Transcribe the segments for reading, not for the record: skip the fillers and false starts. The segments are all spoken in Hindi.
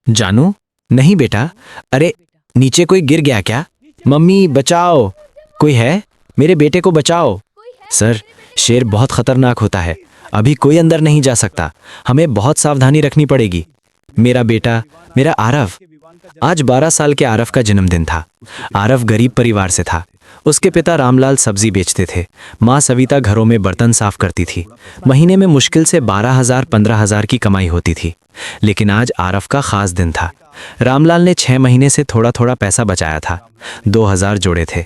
जानू, नहीं बेटा। अरे, नीचे कोई गिर गया क्या? मम्मी बचाओ, कोई है? मेरे बेटे को बचाओ। सर, शेर बहुत खतरनाक होता है, अभी कोई अंदर नहीं जा सकता, हमें बहुत सावधानी रखनी पड़ेगी। मेरा बेटा, मेरा आरव। आज 12 साल के आरव का जन्मदिन था। आरव गरीब परिवार से था। उसके पिता रामलाल सब्जी बेचते थे, माँ सविता घरों में बर्तन साफ करती थी। महीने में मुश्किल से 12,000-15,000 की कमाई होती थी। लेकिन आज आरव का खास दिन था। रामलाल ने 6 महीने से थोड़ा थोड़ा पैसा बचाया था, 2,000 जोड़े थे।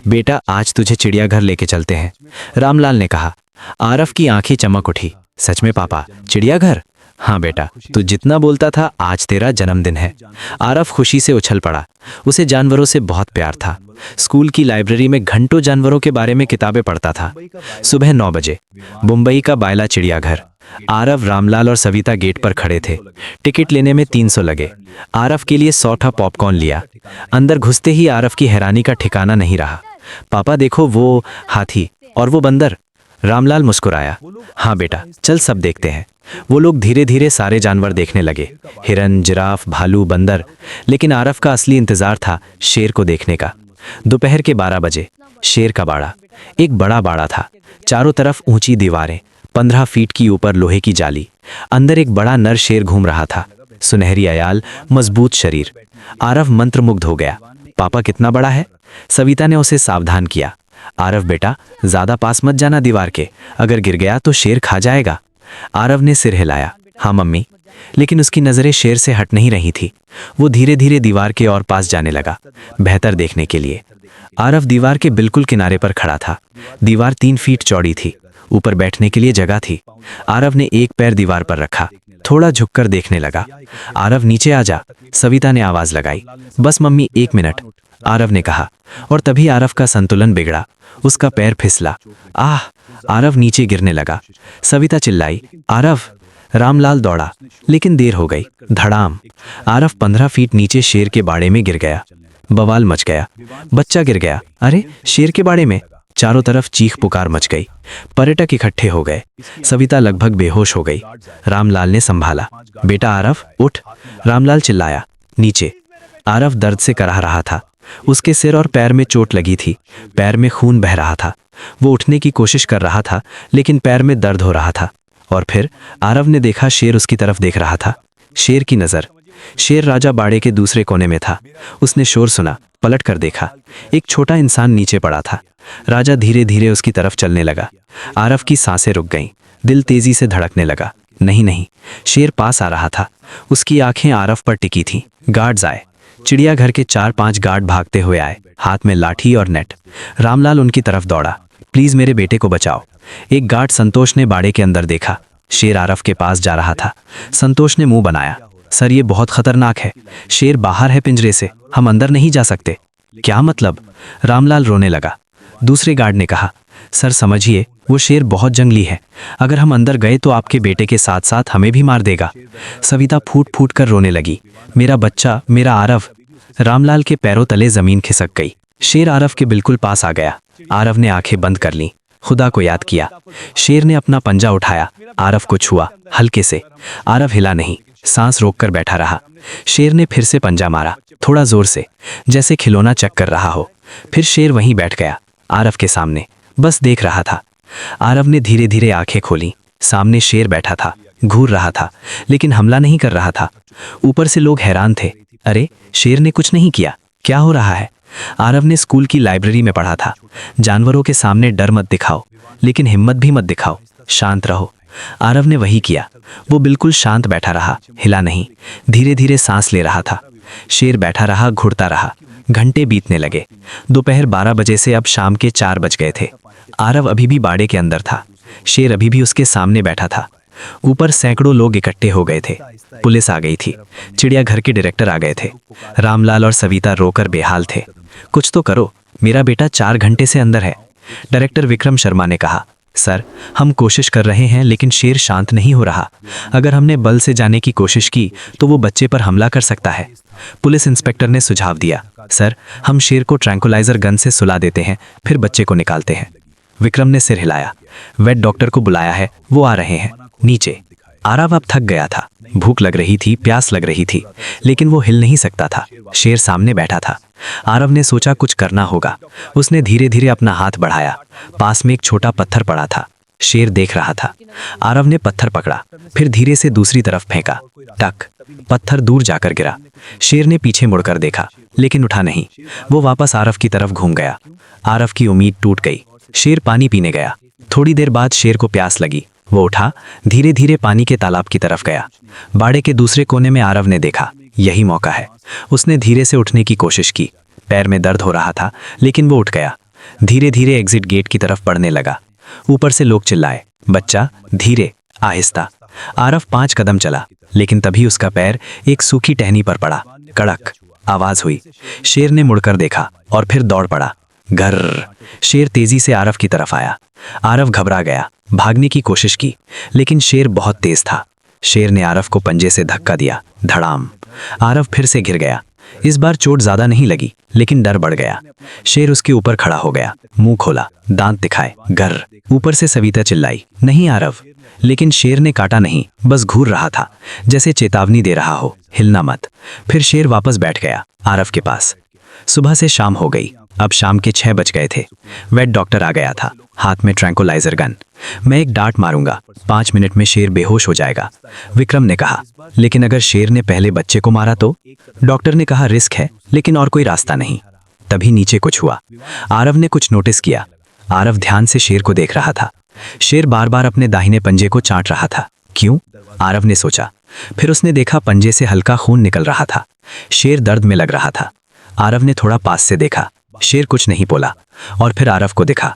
बेटा, आज तुझे चिड़ियाघर लेके चलते हैं, रामलाल ने कहा। आरव की आंखें चमक उठी। सच में पापा, चिड़ियाघर? हाँ बेटा, तू जितना बोलता था, आज तेरा जन्मदिन है। आरव खुशी से उछल पड़ा। उसे जानवरों से बहुत प्यार था। स्कूल की लाइब्रेरी में घंटों जानवरों के बारे में किताबें पढ़ता था। सुबह 9 बजे मुंबई का बायला चिड़ियाघर। आरव, रामलाल और सविता गेट पर खड़े थे। टिकट लेने में 300 लगे। आरव के लिए 100 ठा पॉपकॉर्न लिया। अंदर घुसते ही आरव की हैरानी का ठिकाना नहीं रहा। पापा देखो, वो हाथी और वो बंदर। रामलाल मुस्कुराया। हाँ बेटा, चल सब देखते हैं। वो लोग धीरे धीरे सारे जानवर देखने लगे, हिरन, जिराफ, भालू, बंदर। लेकिन आरव का असली इंतजार था शेर को देखने का। दोपहर के 12 बजे शेर का बाड़ा। एक बड़ा बाड़ा था, चारों तरफ ऊंची दीवारें, 15 फीट की ऊपर लोहे की जाली। अंदर एक बड़ा नर शेर घूम रहा था, सुनहरी अयाल, मजबूत शरीर। आरव मंत्रमुग्ध हो गया। पापा, कितना बड़ा है? सविता ने उसे सावधान किया। आरव बेटा, ज्यादा पास मत जाना दीवार के, अगर गिर गया तो शेर खा जाएगा। आरव ने सिर हिलाया। हाँ मम्मी। लेकिन उसकी नजरें शेर से हट नहीं रही थी। वो धीरे धीरे दीवार के और पास जाने लगा, बेहतर देखने के लिए। आरव दीवार के बिल्कुल किनारे पर खड़ा था। दीवार 3 फीट चौड़ी थी, ऊपर बैठने के लिए जगह थी। आरव ने एक पैर दीवार पर रखा, थोड़ा झुककर देखने लगा। आरव, नीचे आ जा, सविता ने आवाज लगाई। बस मम्मी, 1 मिनट, आरव ने कहा। और तभी आरव का संतुलन बिगड़ा, उसका पैर फिसला। आह! आरव नीचे गिरने लगा। सविता चिल्लाई, आरव! रामलाल दौड़ा, लेकिन देर हो गई। धड़ाम! आरव 15 फीट नीचे शेर के बाड़े में गिर गया। बवाल मच गया। बच्चा गिर गया। अरे, शेर के बाड़े में! चारों तरफ चीख पुकार मच गई। पर्यटक इकट्ठे हो गए। सविता लगभग बेहोश हो गई। रामलाल ने संभाला। बेटा आरव, उठ! रामलाल चिल्लाया। नीचे! आरव दर्द से कराह रहा था। उसके सिर और पैर में चोट लगी थी, पैर में खून बह रहा था। वो उठने की कोशिश कर रहा था, लेकिन पैर में दर्द हो रहा था। और फिर आरव ने देखा, शेर उसकी तरफ देख रहा था। शेर की नजर! शेर राजा बाड़े के दूसरे कोने में था। उसने शोर सुना, पलट कर देखा। एक छोटा इंसान नीचे पड़ा था। राजा धीरे धीरे उसकी तरफ चलने लगा। आरव की सांसें रुक गईं, दिल तेजी से धड़कने लगा। नहीं नहीं, शेर पास आ रहा था। उसकी आंखें आरव पर टिकी थीं। गार्ड्स आए। चिड़ियाघर के 4-5 गार्ड भागते हुए आए, हाथ में लाठी और नेट। रामलाल उनकी तरफ दौड़ा। प्लीज मेरे बेटे को बचाओ। एक गार्ड संतोष ने बाड़े के अंदर देखा। शेर आरव के पास जा रहा था। संतोष ने मुंह बनाया। सर, ये बहुत खतरनाक है। शेर बाहर है पिंजरे से, हम अंदर नहीं जा सकते। क्या मतलब? रामलाल रोने लगा। दूसरे गार्ड ने कहा, सर समझिए, वो शेर बहुत जंगली है। अगर हम अंदर गए तो आपके बेटे के साथ साथ हमें भी मार देगा। सविता फूट फूट कर रोने लगी। मेरा बच्चा, मेरा आरव! रामलाल के पैरों तले जमीन खिसक गई। शेर आरव के बिल्कुल पास आ गया। आरव ने आंखें बंद कर लीं, खुदा को याद किया। शेर ने अपना पंजा उठाया, आरव को छुआ, हल्के से। आरव हिला नहीं, सांस रोककर बैठा रहा। शेर ने फिर से पंजा मारा, थोड़ा जोर से, जैसे खिलौना चेक कर रहा हो। फिर शेर वहीं बैठ गया, आरव के सामने, बस देख रहा था। आरव ने धीरे धीरे आंखें खोली। सामने शेर बैठा था, घूर रहा था, लेकिन हमला नहीं कर रहा था। ऊपर से लोग हैरान थे। अरे, शेर ने कुछ नहीं किया, क्या हो रहा है? आरव ने स्कूल की लाइब्रेरी में पढ़ा था, जानवरों के सामने डर मत दिखाओ, लेकिन हिम्मत भी मत दिखाओ, शांत रहो। आरव ने वही किया। वो बिल्कुल शांत बैठा रहा, हिला नहीं, धीरे धीरे सांस ले रहा था। शेर बैठा रहा, घुरता रहा। घंटे बीतने लगे। दोपहर 12 बजे से अब शाम के 4 बज गए थे। आरव अभी भी बाड़े के अंदर था। शेर अभी भी उसके सामने बैठा था। ऊपर सैकड़ों लोग इकट्ठे हो गए थे। पुलिस आ गई थी, चिड़ियाघर के डायरेक्टर आ गए थे। रामलाल और सविता रोकर बेहाल थे। कुछ तो करो, मेरा बेटा 4 घंटे से अंदर है। डायरेक्टर विक्रम शर्मा ने कहा, सर हम कोशिश कर रहे हैं, लेकिन शेर शांत नहीं हो रहा। अगर हमने बल से जाने की कोशिश की तो वो बच्चे पर हमला कर सकता है। पुलिस इंस्पेक्टर ने सुझाव दिया, सर हम शेर को ट्रैंकुलाइजर गन से सुला देते हैं, फिर बच्चे को निकालते हैं। विक्रम ने सिर हिलाया। वेट डॉक्टर को बुलाया है, वो आ रहे हैं। नीचे आरव अब थक गया था। भूख लग रही थी, प्यास लग रही थी, लेकिन वो हिल नहीं सकता था। शेर सामने बैठा था। आरव ने सोचा कुछ करना होगा। उसने धीरे धीरे अपना हाथ बढ़ाया। पास में एक छोटा पत्थर पड़ा था। शेर देख रहा था। आरव ने पत्थर पकड़ा, फिर धीरे से दूसरी तरफ फेंका। टक, पत्थर दूर जाकर गिरा। शेर ने पीछे मुड़कर देखा, लेकिन उठा नहीं। वो वापस आरव की तरफ घूम गया। आरव की उम्मीद टूट गई। शेर पानी पीने गया। थोड़ी देर बाद शेर को प्यास लगी। वो उठा, धीरे धीरे पानी के तालाब की तरफ गया। बाड़े के दूसरे कोने में आरव ने देखा, यही मौका है। उसने धीरे से उठने की कोशिश की। पैर में दर्द हो रहा था, लेकिन वो उठ गया। धीरे धीरे एग्जिट गेट की तरफ बढ़ने लगा। ऊपर से लोग चिल्लाए, बच्चा धीरे, आहिस्ता। आरव 5 कदम चला, लेकिन तभी उसका पैर एक सूखी टहनी पर पड़ा। कड़क आवाज हुई। शेर ने मुड़कर देखा और फिर दौड़ पड़ा। घर। शेर तेजी से आरव की तरफ आया। आरव घबरा गया, भागने की कोशिश की, लेकिन शेर बहुत तेज था। शेर ने आरव को पंजे से धक्का दिया। धड़ाम। आरव फिर से गिर गया। इस बार चोट ज्यादा नहीं लगी, लेकिन डर बढ़ गया। शेर उसके ऊपर खड़ा हो गया, मुंह खोला, दांत दिखाए। घर। ऊपर से सविता चिल्लाई, नहीं आरव। लेकिन शेर ने काटा नहीं, बस घूर रहा था, जैसे चेतावनी दे रहा हो, हिलना मत। फिर शेर वापस बैठ गया आरव के पास। सुबह से शाम हो गई। अब शाम के 6 बज गए थे। वेट डॉक्टर आ गया था, हाथ में ट्रैंकुलाइजर गन। मैं एक डांट मारूंगा, 5 मिनट में शेर बेहोश हो जाएगा, विक्रम ने कहा। लेकिन अगर शेर ने पहले बच्चे को मारा तो? डॉक्टर ने कहा रिस्क है, लेकिन और कोई रास्ता नहीं। तभी नीचे कुछ हुआ। आरव ने कुछ नोटिस किया। आरव ध्यान से शेर को देख रहा था। शेर बार बार अपने दाहिने पंजे को चाट रहा था। क्यों? आरव ने सोचा। फिर उसने देखा पंजे से हल्का खून निकल रहा था। शेर दर्द में लग रहा था। आरव ने थोड़ा पास से देखा। शेर कुछ नहीं बोला। और फिर आरव को दिखा,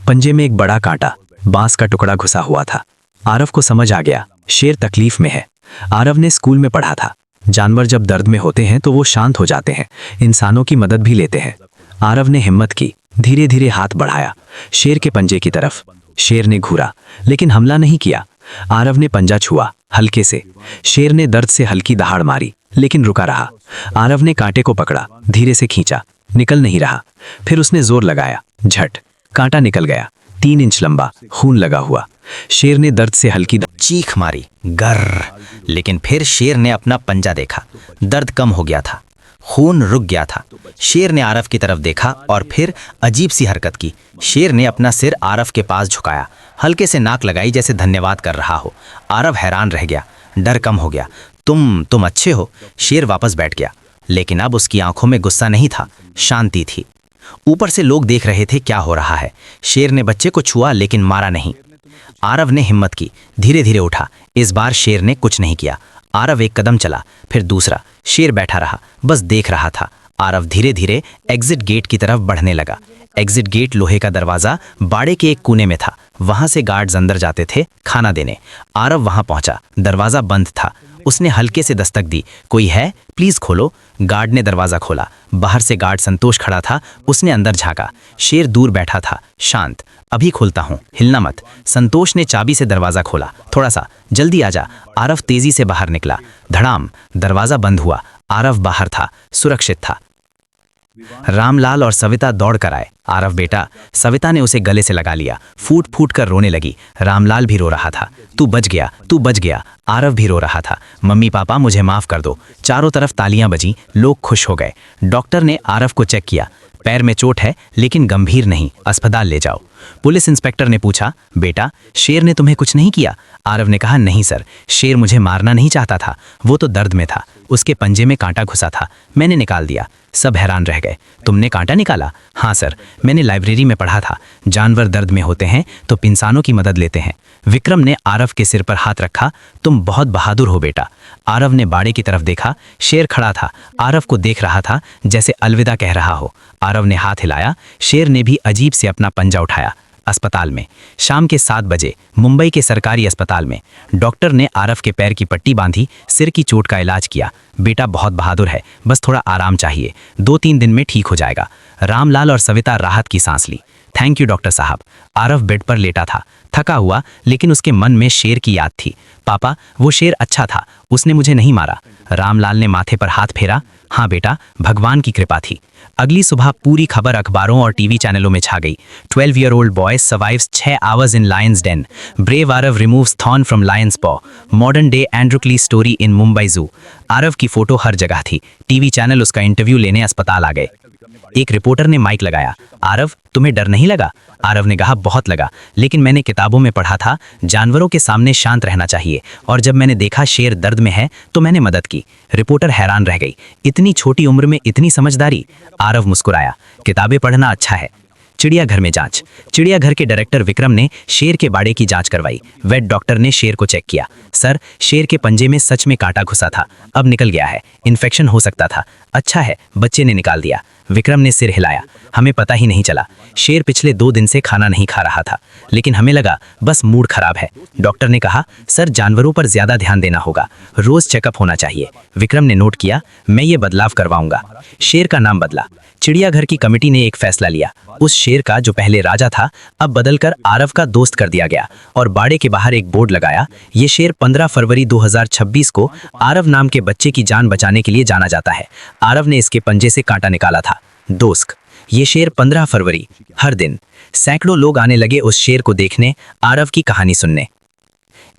पंजे में एक बड़ा कांटा, बांस का टुकड़ा घुसा हुआ था। आरव को समझ आ गया, शेर तकलीफ में है। आरव ने स्कूल में पढ़ा था, जानवर जब दर्द में होते हैं तो वो शांत हो जाते हैं, इंसानों की मदद भी लेते हैं। आरव ने हिम्मत की, धीरे धीरे हाथ बढ़ाया शेर के पंजे की तरफ। शेर ने घूरा, लेकिन हमला नहीं किया। आरव ने पंजा छुआ, हल्के से। शेर ने दर्द से हल्की दहाड़ मारी, लेकिन रुका रहा। आरव ने कांटे को पकड़ा, धीरे से खींचा, निकल नहीं रहा। फिर उसने जोर लगाया, झट, कांटा निकल गया, 3 इंच लंबा, खून लगा हुआ। शेर ने दर्द से हल्की चीख मारी, गर्र। लेकिन फिर शेर ने अपना पंजा देखा। दर्द कम हो गया था, खून रुक गया था। शेर ने आरव की तरफ देखा और फिर अजीब सी हरकत की। शेर ने अपना सिर आरव के पास झुकाया, हल्के से नाक लगाई जैसे धन्यवाद कर रहा हो। आरव हैरान रह गया, डर कम हो गया। तुम अच्छे हो। शेर वापस बैठ गया, लेकिन अब उसकी आंखों में गुस्सा नहीं था, शांति थी। ऊपर से लोग देख रहे थे क्या हो रहा है। शेर ने बच्चे को छुआ, लेकिन मारा नहीं। आरव ने हिम्मत की, धीरे धीरे उठा। इस बार शेर ने कुछ नहीं किया। आरव 1 कदम चला, फिर दूसरा। शेर बैठा रहा, बस देख रहा था। आरव धीरे धीरे एग्जिट गेट की तरफ बढ़ने लगा। एग्जिट गेट लोहे का दरवाजा बाड़े के एक कोने में था। वहां से गार्ड्स अंदर जाते थे खाना देने। आरव वहां पहुंचा, दरवाजा बंद था। उसने हल्के से दस्तक दी, कोई है? प्लीज खोलो। गार्ड ने दरवाजा खोला। बाहर से गार्ड संतोष खड़ा था। उसने अंदर झांका। शेर दूर बैठा था, शांत। अभी खोलता हूँ, हिलना मत। संतोष ने चाबी से दरवाजा खोला। थोड़ा सा, जल्दी आजा। आरव तेजी से बाहर निकला। धड़ाम, दरवाजा बंद हुआ। आरव बाहर था, सुरक्षित था। रामलाल और सविता दौड़ कर आए। आरव बेटा। सविता ने उसे गले से लगा लिया, फूट फूट कर रोने लगी। रामलाल भी रो रहा था, तू बच गया, तू बच गया। आरव भी रो रहा था, मम्मी पापा मुझे माफ कर दो। चारों तरफ तालियां बजी, लोग खुश हो गए। डॉक्टर ने आरव को चेक किया। पैर में चोट है, लेकिन गंभीर नहीं, अस्पताल ले जाओ। पुलिस इंस्पेक्टर ने पूछा, बेटा शेर ने तुम्हें कुछ नहीं किया? आरव ने कहा, नहीं सर, शेर मुझे मारना नहीं चाहता था, वो तो दर्द में था। उसके पंजे में कांटा घुसा था, मैंने निकाल दिया। सब हैरान रह गए, तुमने कांटा निकाला? हाँ सर, मैंने लाइब्रेरी में पढ़ा था, जानवर दर्द में होते हैं तो इंसानों की मदद लेते हैं। विक्रम ने आरव के सिर पर हाथ रखा, तुम बहुत बहादुर हो बेटा। आरव ने बाड़े की तरफ देखा, शेर खड़ा था, आरव को देख रहा था जैसे अलविदा कह रहा हो। आरव ने हाथ हिलाया, शेर ने भी अजीब से अपना पंजा उठाया। अस्पताल में शाम के 7 बजे मुंबई के सरकारी अस्पताल में डॉक्टर ने आरव के पैर की पट्टी बांधी, सिर की चोट का इलाज किया। बेटा बहुत बहादुर है, बस थोड़ा आराम चाहिए, 2-3 दिन में ठीक हो जाएगा। रामलाल और सविता राहत की सांस ली। थैंक यू डॉक्टर साहब। आरव बेड पर लेटा था, थका हुआ, लेकिन उसके मन में शेर की याद थी। पापा वो शेर अच्छा था, उसने मुझे नहीं मारा। रामलाल ने माथे पर हाथ फेरा। हाँ बेटा, भगवान की कृपा थी। अगली सुबह पूरी खबर अखबारों और टीवी चैनलों में छा गई। 12-year-old boy survives 6 hours in lion's den. Brave Arav removes thorn from lion's paw. Modern day Androcles story in Mumbai Zoo. Aarav की फोटो हर जगह थी। टीवी चैनल उसका इंटरव्यू लेने अस्पताल आ गए। एक रिपोर्टर ने माइक लगाया। आरव, तुम्हें डर नहीं लगा? आरव ने कहा, बहुत लगा, लेकिन मैंने किताबों में पढ़ा था जानवरों के सामने शांत रहना चाहिए, और जब मैंने देखा शेर दर्द में है तो मैंने मदद की। रिपोर्टर हैरान रह गई, इतनी छोटी उम्र में इतनी समझदारी। आरव मुस्कुराया, किताबें पढ़ना अच्छा है। चिड़ियाघर में जांच। चिड़ियाघर के डायरेक्टर विक्रम ने शेर के बाड़े की जांच करवाई। वेट डॉक्टर ने शेर को चेक किया। सर, शेर के पंजे में सच में कांटा घुसा था, अब निकल गया है, इन्फेक्शन हो सकता था। अच्छा है, बच्चे ने निकाल दिया। विक्रम ने सिर हिलाया, हमें पता ही नहीं चला। शेर पिछले 2 दिन से खाना नहीं खा रहा था, लेकिन हमें लगा बस मूड खराब है। डॉक्टर ने कहा, सर जानवरों पर ज्यादा ध्यान देना होगा, रोज चेकअप होना चाहिए। विक्रम ने नोट किया, मैं ये बदलाव करवाऊंगा। शेर का नाम बदला। चिड़ियाघर की कमेटी ने एक फैसला लिया। उस शेर का जो पहले राजा था अब बदलकर आरव का दोस्त कर दिया गया, और बाड़े के बाहर एक बोर्ड लगाया। ये शेर 15 फरवरी 2026 को आरव नाम के बच्चे की जान बचाने के लिए जाना जाता है। आरव ने इसके पंजे से कांटा निकाला था। दोस्त, ये शेर 15 फरवरी, हर दिन सैकड़ों लोग आने लगे उस शेर को देखने, आरव की कहानी सुनने।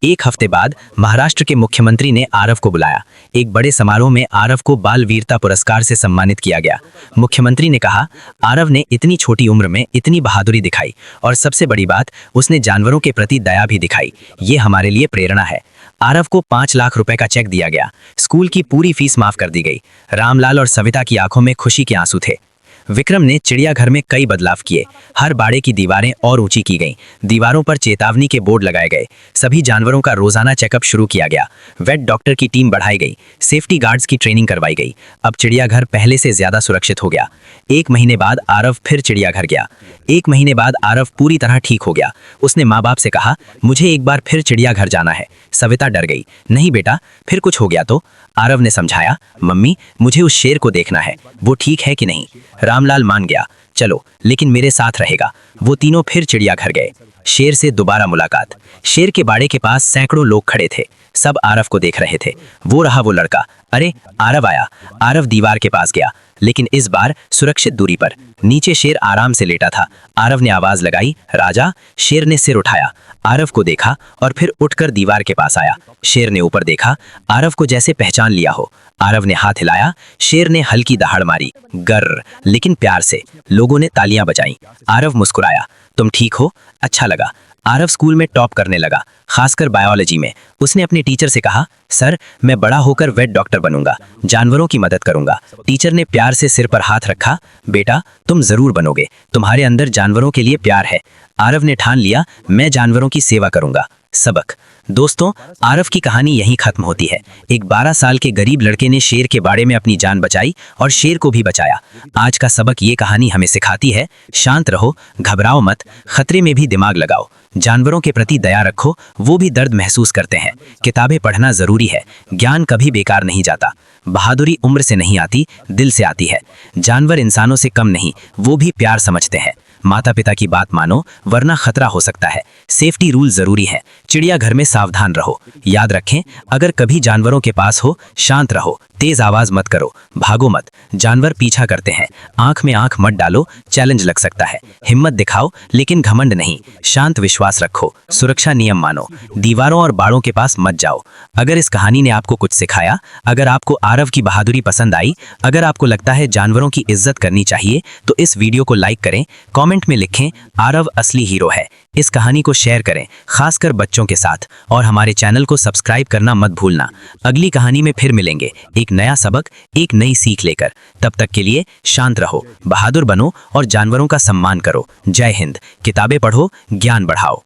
एक हफ्ते बाद महाराष्ट्र के मुख्यमंत्री ने आरव को बुलाया। एक बड़े समारोह में आरव को बाल वीरता पुरस्कार से सम्मानित किया गया। मुख्यमंत्री ने कहा, आरव ने इतनी छोटी उम्र में इतनी बहादुरी दिखाई, और सबसे बड़ी बात, उसने जानवरों के प्रति दया भी दिखाई। ये हमारे लिए प्रेरणा है। आरव को 5 लाख रुपए का चेक दिया गया। स्कूल की पूरी फीस माफ कर दी गई। रामलाल और सविता की आंखों में खुशी के आंसू थे। विक्रम ने चिड़ियाघर में कई बदलाव किए। हर बाड़े की दीवारें और ऊंची की गईं। दीवारों पर चेतावनी के बोर्ड लगाए गए। सभी जानवरों का रोजाना चेकअप शुरू किया गया। वेट डॉक्टर की टीम बढ़ाई गई। सेफ्टी गार्ड्स की ट्रेनिंग करवाई गई। अब चिड़ियाघर पहले से ज्यादा सुरक्षित हो गया। 1 महीने बाद आरव फिर चिड़ियाघर गया। 1 महीने बाद आरव पूरी तरह ठीक हो गया। उसने माँ बाप से कहा, मुझे एक बार फिर चिड़ियाघर जाना है। सविता डर गई, नहीं बेटा, फिर कुछ हो गया तो? आरव ने समझाया, मम्मी, मुझे उस शेर को देखना है, वो ठीक है कि नहीं। रामलाल मान गया, चलो, लेकिन मेरे साथ रहेगा। वो तीनों फिर चिड़ियाघर गए। शेर से दोबारा मुलाकात। शेर के बाड़े के पास सैकड़ों लोग खड़े थे, सब आरव को देख रहे थे। वो रहा वो लड़का। अरे, आरव आया। आरव दीवार के पास गया, लेकिन इस बार सुरक्षित दूरी पर। नीचे शेर आराम से लेटा था। आरव ने आवाज लगाई, राजा। शेर ने सिर उठाया, आरव को देखा और फिर उठकर दीवार के पास आया। शेर ने ऊपर देखा, आरव को जैसे पहचान लिया हो। आरव ने हाथ हिलाया। शेर ने हल्की दहाड़ मारी, गर्र, लेकिन प्यार से। लोगों ने तालियां बजाईं। आरव मुस्कुराया, तुम ठीक हो? अच्छा लगा। आरव स्कूल में टॉप करने लगा, खासकर बायोलॉजी में। उसने अपने टीचर से कहा, सर, मैं बड़ा होकर वेट डॉक्टर बनूंगा, जानवरों की मदद करूंगा। टीचर ने प्यार से सिर पर हाथ रखा, बेटा, तुम जरूर बनोगे, तुम्हारे अंदर जानवरों के लिए प्यार है। आरव ने ठान लिया, मैं जानवरों की सेवा करूंगा। सबक। दोस्तों, आरव की कहानी यहीं खत्म होती है। एक 12 साल के गरीब लड़के ने शेर के बाड़े में अपनी जान बचाई और शेर को भी बचाया। आज का सबक ये कहानी हमें सिखाती है, शांत रहो, घबराओ मत, खतरे में भी दिमाग लगाओ, जानवरों के प्रति दया रखो, वो भी दर्द महसूस करते हैं। किताबें पढ़ना जरूरी है, ज्ञान कभी बेकार नहीं जाता। बहादुरी उम्र से नहीं आती, दिल से आती है। जानवर इंसानों से कम नहीं, वो भी प्यार समझते हैं। माता पिता की बात मानो, वरना खतरा हो सकता है। सेफ्टी रूल जरूरी है। चिड़ियाघर में सावधान रहो। याद रखें, अगर कभी जानवरों के पास हो, शांत रहो, तेज आवाज मत करो, भागो मत। जानवर पीछा करते हैं, आंख में आंख मत डालो, चैलेंज लग सकता है। हिम्मत दिखाओ, लेकिन घमंड नहीं। शांत विश्वास रखो, सुरक्षा नियम मानो, दीवारों और बाड़ों के पास मत जाओ। अगर इस कहानी ने आपको कुछ सिखाया, अगर आपको आरव की बहादुरी पसंद आई, अगर आपको लगता है जानवरों की इज्जत करनी चाहिए, तो इस वीडियो को लाइक करें, कमेंट में लिखें, आरव असली हीरो है। इस कहानी को शेयर करें, खासकर बच्चों के साथ, और हमारे चैनल को सब्सक्राइब करना मत भूलना। अगली कहानी में फिर मिलेंगे, एक नया सबक, एक नई सीख लेकर। तब तक के लिए शांत रहो, बहादुर बनो और जानवरों का सम्मान करो। जय हिंद। किताबें पढ़ो, ज्ञान बढ़ाओ।